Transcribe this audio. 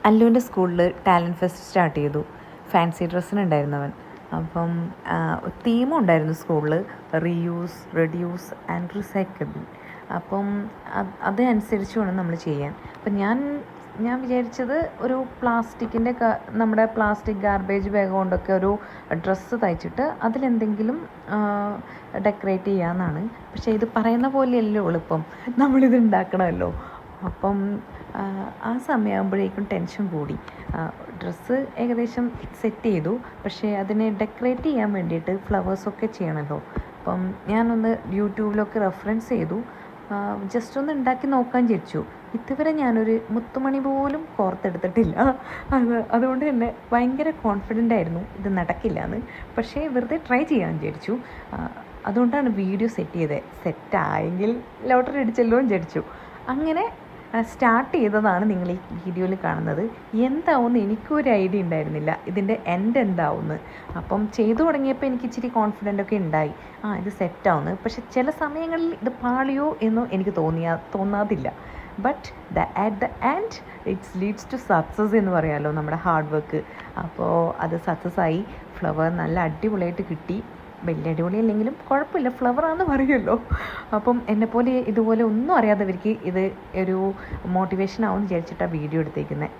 അല്ലുവിൻ്റെ സ്കൂളിൽ talent fest start ചെയ്തു. Fancy ഡ്രസ്സിനുണ്ടായിരുന്നവൻ. അപ്പം തീമും ഉണ്ടായിരുന്നു സ്കൂളിൽ, റീയൂസ്, റെഡ്യൂസ് ആൻഡ് റീസൈക്കിൾ. അപ്പം അതനുസരിച്ച് വേണം നമ്മൾ ചെയ്യാൻ. അപ്പം ഞാൻ വിചാരിച്ചത് ഒരു പ്ലാസ്റ്റിക്കിൻ്റെ നമ്മുടെ പ്ലാസ്റ്റിക് ഗാർബേജ് ബാഗ് കൊണ്ടൊക്കെ ഒരു ഡ്രസ്സ് തയ്ച്ചിട്ട് അതിലെന്തെങ്കിലും ഡെക്കറേറ്റ് ചെയ്യാമെന്നാണ്. പക്ഷേ ഇത് പറയുന്ന പോലെയല്ലോ എളുപ്പം, നമ്മളിത് ഉണ്ടാക്കണമല്ലോ. അപ്പം ആ സമയമാകുമ്പോഴേക്കും ടെൻഷൻ കൂടി. ഡ്രസ്സ് ഏകദേശം സെറ്റ് ചെയ്തു, പക്ഷേ അതിനെ ഡെക്കറേറ്റ് ചെയ്യാൻ വേണ്ടിയിട്ട് ഫ്ലവേഴ്സൊക്കെ ചെയ്യണമല്ലോ. അപ്പം ഞാനൊന്ന് യൂട്യൂബിലൊക്കെ റെഫറൻസ് ചെയ്തു, ജസ്റ്റ് ഒന്ന് ഉണ്ടാക്കി നോക്കാൻ വിചാരിച്ചു. ഇതുവരെ ഞാനൊരു മുത്തുമണി പോലും കോർത്തെടുത്തിട്ടില്ല. അതുകൊണ്ട് തന്നെ ഭയങ്കര കോൺഫിഡൻ്റ് ആയിരുന്നു ഇത് നടക്കില്ല എന്ന്. പക്ഷേ വെറുതെ ട്രൈ ചെയ്യാൻ വിചാരിച്ചു. അതുകൊണ്ടാണ് വീഡിയോ സെറ്റ് ചെയ്തത്. സെറ്റായെങ്കിൽ ലോട്ടറി അടിച്ചല്ലോ എന്ന് വിചാരിച്ചു. അങ്ങനെ സ്റ്റാർട്ട് ചെയ്തതാണ് നിങ്ങൾ ഈ വീഡിയോയിൽ കാണുന്നത്. എന്താവുമെന്ന് എനിക്കൊരു ഐഡിയ ഉണ്ടായിരുന്നില്ല, ഇതിൻ്റെ എൻഡ് എന്താവുമെന്ന്. അപ്പം ചെയ്തു തുടങ്ങിയപ്പോൾ എനിക്ക് ഇച്ചിരി കോൺഫിഡൻ്റ് ഒക്കെ ഉണ്ടായി, ഇത് സെറ്റാവുമെന്ന്. പക്ഷെ ചില സമയങ്ങളിൽ ഇത് പാളിയോ എന്നോ എനിക്ക് തോന്നാതില്ല. But at the end it's leads to success എന്ന് പറയാമല്ലോ, നമ്മുടെ ഹാർഡ് വർക്ക്. അപ്പോൾ അത് സക്സസ്സായി. ഫ്ലവർ നല്ല അടിപൊളിയായിട്ട് കിട്ടി. വലിയ അടിപൊളി അല്ലെങ്കിലും കുഴപ്പമില്ല, ഫ്ലവറാണെന്ന് പറയുമല്ലോ. അപ്പം എന്നെപ്പോലെ ഇതുപോലെ ഒന്നും അറിയാത്തവർക്ക് ഇത് ഒരു മോട്ടിവേഷൻ ആവുമെന്ന് വിചാരിച്ചിട്ടാണ് വീഡിയോ എടുത്തേക്കുന്നത്.